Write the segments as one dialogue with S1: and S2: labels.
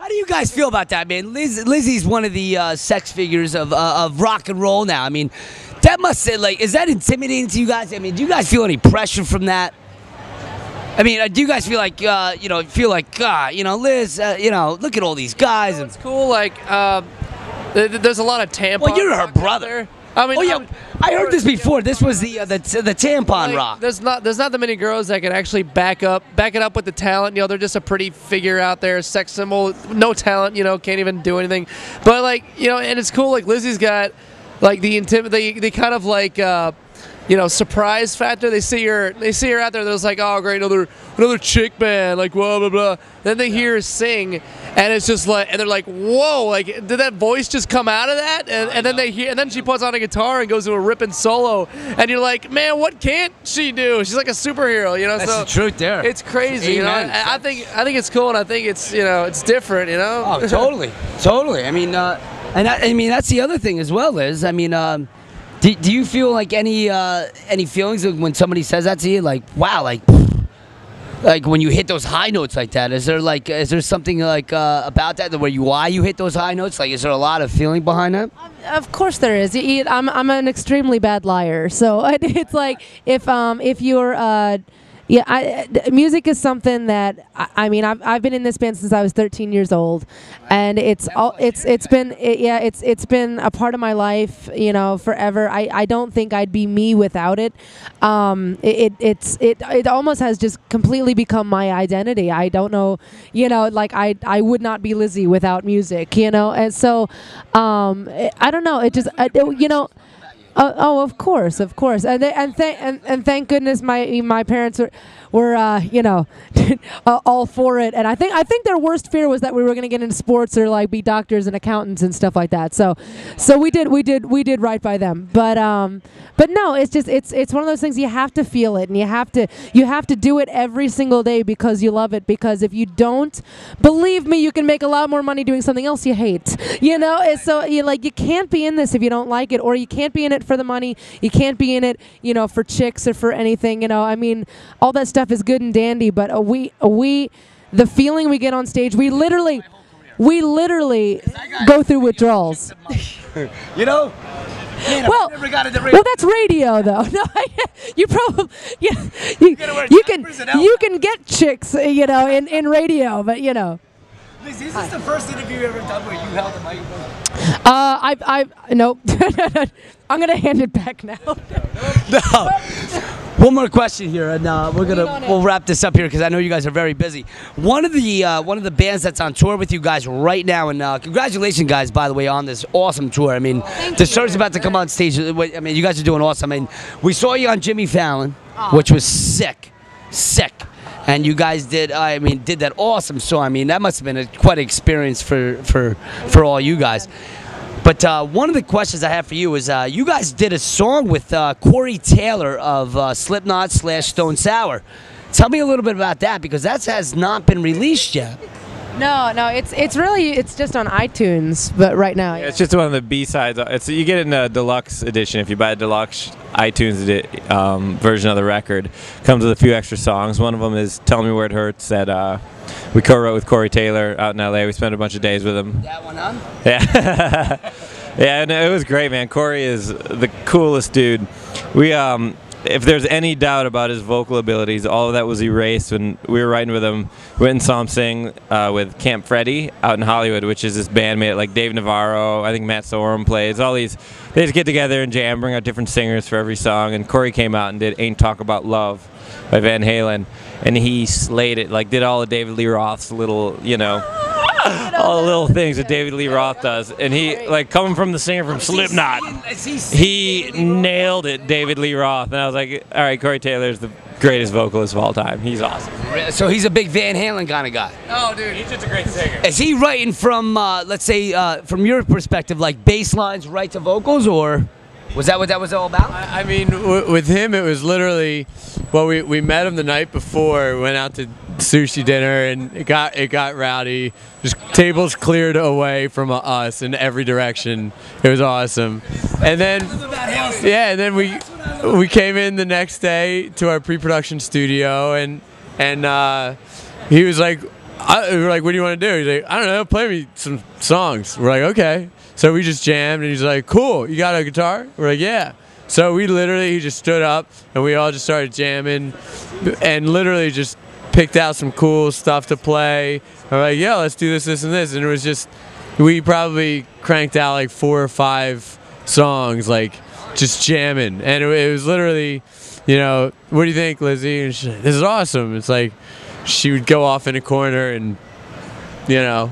S1: How do you guys feel about that, man? Lizzy's one of the sex figures of rock and roll now. I mean, that must say, like, is that intimidating to you guys? I mean, do you guys feel any pressure from that? I mean, do you guys feel like, Liz, look at all these guys.
S2: It's cool, like, there's a lot of tampons.
S1: Well, you're her brother.
S2: I mean,
S1: oh yeah, I heard this before. This was the tampon rock.
S2: There's not that many girls that can actually back it up with the talent. You know, they're just a pretty figure out there, sex symbol, no talent. You know, can't even do anything. But like, and it's cool. Like Lizzy's got like the kind of like surprise factor. They see her out there. There's like, oh great, another chick band, like blah blah blah. Then they hear her sing, and it's just like, and they're like, whoa, like did that voice just come out of that? And then she puts on a guitar and goes to a ripping solo, and you're like, man, what can't she do? She's like a superhero,
S1: That's
S2: so
S1: the truth there.
S2: It's crazy, I think it's cool, and I think it's it's different,
S1: Oh, totally. I mean, I mean that's the other thing as well, Liz. I mean, do you feel like any feelings when somebody says that to you? Like, wow, like when you hit those high notes like that, is there something like about that why you hit those high notes? Like, is there a lot of feeling behind that?
S3: Of course there is. I'm an extremely bad liar, so it's like if you're music is something that I mean I've been in this band since I was 13 years old, and it's been a part of my life, forever. I don't think I'd be me without it. It almost has just completely become my identity. I don't know, like I would not be Lizzy without music, and so I don't know. It just Oh, of course, and thank goodness my parents were all for it, and I think their worst fear was that we were going to get into sports or like be doctors and accountants and stuff like that. So we did right by them, but no, it's one of those things. You have to feel it, and you have to do it every single day because you love it. Because if you don't, believe me, you can make a lot more money doing something else you hate. And so you can't be in this if you don't like it, or you can't be in it for the money. You can't be in it, for chicks or for anything. I mean, all that stuff is good and dandy, but the feeling we get on stage, we literally go through withdrawals.
S1: Well,
S3: that's radio though. No, you probably you can get chicks, in radio, but
S1: Is this the first interview you've ever done where you held the microphone?
S3: Nope. I'm gonna hand it back now.
S1: No. One more question here, and we'll wrap this up here because I know you guys are very busy. One of the bands that's on tour with you guys right now, and congratulations, guys, by the way, on this awesome tour. I mean, the show's about to come on stage. I mean, you guys are doing awesome. I mean, we saw you on Jimmy Fallon, which was sick. And you guys did that awesome. So I mean, that must have been quite an experience for all you guys. But one of the questions I have for you is, you guys did a song with Corey Taylor of Slipknot / Stone Sour. Tell me a little bit about that, because that has not been released yet.
S3: No, it's just on iTunes, but right now.
S4: Yeah, it's just one of the B-sides. You get it in a deluxe edition if you buy a deluxe iTunes version of the record. Comes with a few extra songs. One of them is "Tell Me Where It Hurts" that we co-wrote with Corey Taylor out in LA. We spent a bunch of days with him.
S1: That one, huh?
S4: Yeah, yeah, and it was great, man. Corey is the coolest dude. If there's any doubt about his vocal abilities, all of that was erased when we were writing with him. We went and saw him sing with Camp Freddy out in Hollywood, which is this band made like Dave Navarro, I think Matt Sorum plays. All these, they just get together and jam, bring out different singers for every song. And Corey came out and did "Ain't Talk About Love" by Van Halen, and he slayed it. Like, did all of David Lee Roth's little, all the little things that David Lee Roth does, and he, like, coming from the singer from Slipknot, he nailed it, David Lee Roth, and I was like, all right, Corey Taylor's the greatest vocalist of all time. He's awesome.
S1: So he's a big Van Halen kind of guy.
S4: Oh, dude, he's just a great singer.
S1: Is he writing from, let's say, from your perspective, like bass lines right to vocals, or was that what that was all about?
S5: I mean, with him, it was literally, well, we met him the night before, we went out to sushi dinner, and it got rowdy. Just tables cleared away from us in every direction. It was awesome. And then, yeah, and then we came in the next day to our pre-production studio, and he was like, we're like, what do you want to do? He's like, I don't know, play me some songs. We're like, okay. So we just jammed, and he's like, cool, you got a guitar? We're like, yeah. So he just stood up, and we all just started jamming, and literally just picked out some cool stuff to play. We're like, yeah, let's do this, this, and this. And it was just, we probably cranked out like 4 or 5 songs, like just jamming. And it was literally, you know, what do you think, Lizzy? And she's like, this is awesome. It's like she would go off in a corner and, you know,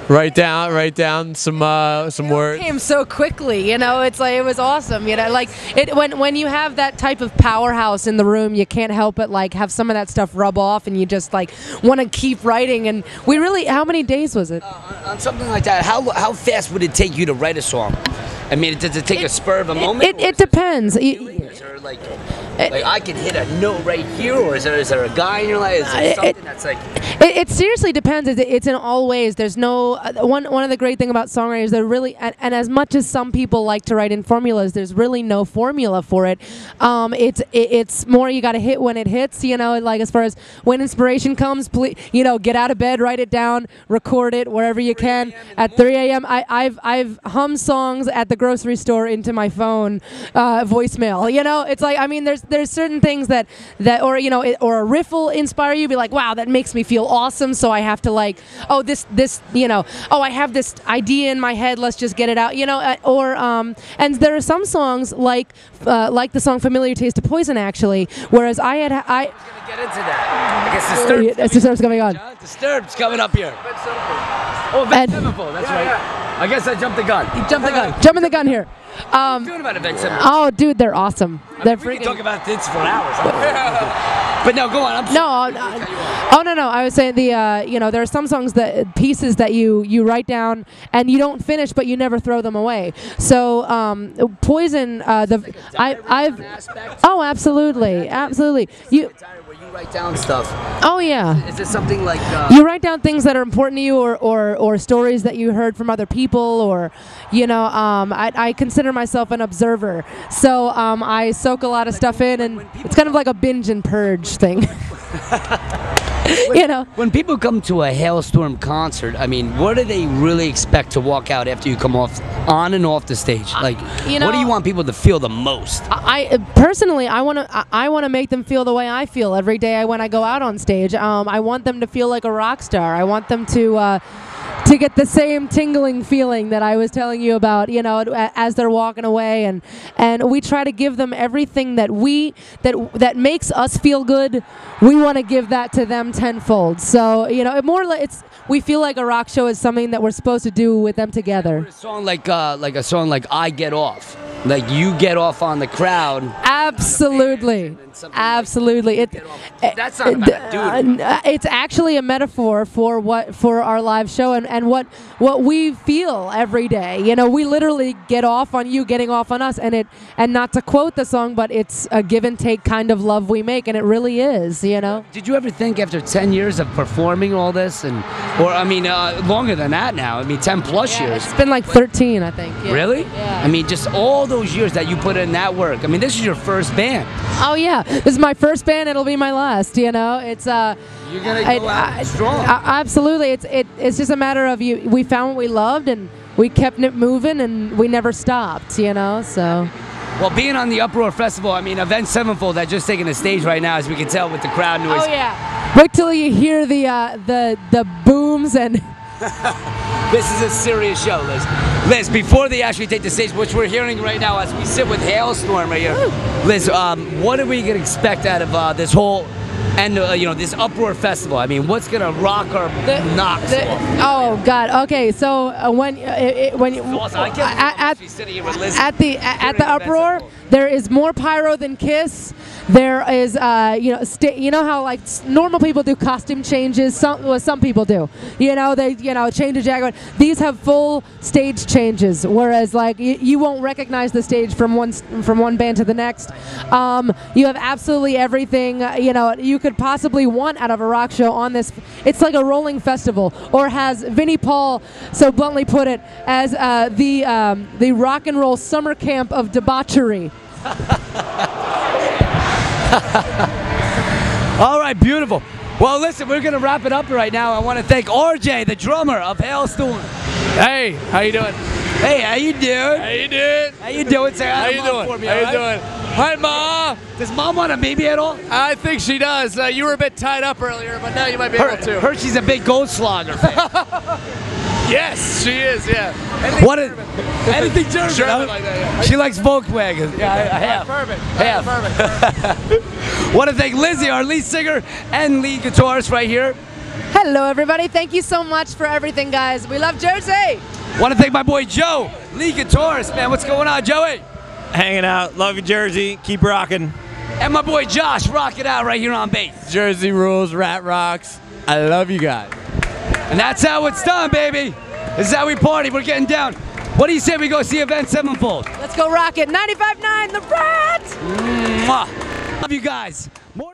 S5: write down some words.
S3: It came so quickly, you know. It's like it was awesome, you know. Like when you have that type of powerhouse in the room, you can't help but like have some of that stuff rub off, and you just like want to keep writing. And we really, how many days was it?
S1: On something like that, how fast would it take you to write a song? I mean, does it take a spur of a moment?
S3: It depends.
S1: Like I can hit a note right here, or is there a guy in your life? Is there something that's like?
S3: It seriously depends. It's in all ways. There's no one of the great thing about songwriters. They're really and as much as some people like to write in formulas, there's really no formula for it. It's more you got to hit when it hits. You know, like as far as when inspiration comes, please, you know, get out of bed, write it down, record it wherever you can. At 3 a.m. I've hummed songs at the grocery store into my phone voicemail. You know, it's like, I mean, there's certain things that or you know, or a riff will inspire you, be like, wow, that makes me feel awesome, so I have to like, oh, this you know, oh, I have this idea in my head, let's just get it out, you know. And there are some songs like the song Familiar Taste of Poison, actually, whereas I was gonna
S1: get into that. I guess
S3: Disturbed's coming on.
S1: Disturbed's coming up here. Oh, Avenged Sevenfold, that's right. I guess I jumped the gun.
S3: You jumped the gun. Jumping the gun here.
S1: What are you doing about Avenged Sevenfold?
S3: Oh, dude, they're awesome. They're
S1: we can talk about this for hours. But no, go on.
S3: No. I was saying you know, there are some songs pieces that you write down and you don't finish, but you never throw them away. So Poison, oh, absolutely. You
S1: write down stuff.
S3: Oh yeah.
S1: Is it something like
S3: you write down things that are important to you, or stories that you heard from other people, or you know, I consider myself an observer, so I soak a lot of stuff in, and it's kind of like a binge and purge thing. You know,
S1: when people come to a Halestorm concert, I mean, what do they really expect to walk out after you come on and off the stage? Like, you know, what do you want people to feel the most?
S3: I personally, I want to make them feel the way I feel every day when I go out on stage. I want them to feel like a rock star. I want them to get the same tingling feeling that I was telling you about, you know, as they're walking away, and we try to give them everything that makes us feel good. We want to give that to them tenfold. So, you know, we feel like a rock show is something that we're supposed to do with them together.
S1: A song like a song like "I Get Off," like you get off on the crowd.
S3: Absolutely. Absolutely.
S1: That's not about doing.
S3: It's actually a metaphor for our live show and what we feel every day. You know, we literally get off on you getting off on us, and not to quote the song, but it's a give and take kind of love we make, and it really is. You know.
S1: Did you ever think after 10 years of performing all this, or I mean, longer than that now? I mean, 10 plus years.
S3: It's been like 13, I think. Yeah.
S1: Really?
S3: Yeah.
S1: I mean, just all those years that you put in that work. I mean, this is your first band.
S3: Oh yeah, this is my first band. It'll be my last. You know, it's
S1: you're gonna go out strong.
S3: Absolutely, it's just a matter of we found what we loved, and we kept it moving, and we never stopped. You know, so.
S1: Well, being on the Uproar Festival, I mean, Avenged Sevenfold has just taken the stage right now, as we can tell with the crowd noise.
S3: Oh yeah. Wait till you hear the booms and.
S1: This is a serious show, Liz. Liz, before they actually take the stage, which we're hearing right now as we sit with Halestorm right here. Liz, what are we gonna expect out of this whole you know, this Uproar Festival? I mean, what's gonna rock our knocks off?
S3: Oh God. Okay, so when
S1: awesome.
S3: at the Uproar, there is more pyro than Kiss. There is, you know how like normal people do costume changes. Some people do. You know, they change a jacket. These have full stage changes, whereas like you won't recognize the stage from one band to the next. You have absolutely everything. You know, you could possibly want out of a rock show on this. It's like a rolling festival, or has Vinnie Paul so bluntly put it as the rock and roll summer camp of debauchery.
S1: All right, beautiful. Well, listen, we're going to wrap it up right now. I want to thank RJ, the drummer of Halestorm.
S2: Hey, how you doing?
S1: Hey, how you doing?
S2: How you doing?
S1: How you doing? Say hi
S2: How
S1: to
S2: you
S1: Mom
S2: doing?
S1: for me,
S2: How
S1: all
S2: you
S1: right?
S2: doing? Hi, Ma.
S1: Does Mom want a baby at all?
S2: I think she does. You were a bit tied up earlier, but now you might be able to.
S1: Heard she's a big Goldschlager fan.
S2: Yes, she is. Yeah.
S1: What is anything German?
S2: German
S1: Huh?
S2: like that, yeah.
S1: She likes Volkswagen. Yeah, I have.
S2: Perfect.
S1: Half.
S2: Perfect.
S1: Want to thank Lizzy, our lead singer and lead guitarist right here.
S3: Hello, everybody. Thank you so much for everything, guys. We love Jersey.
S1: Want to thank my boy Joe, lead guitarist, man. What's going on, Joey?
S4: Hanging out. Love you, Jersey. Keep rocking.
S1: And my boy Josh, rock it out right here on bass.
S5: Jersey rules, Rat rocks. I love you guys.
S1: And that's how it's done, baby. This is how we party. We're getting down. What do you say we go see Event Sevenfold?
S3: Let's go rock it. 95.9, The Rat.
S1: Mwah. Love you guys. More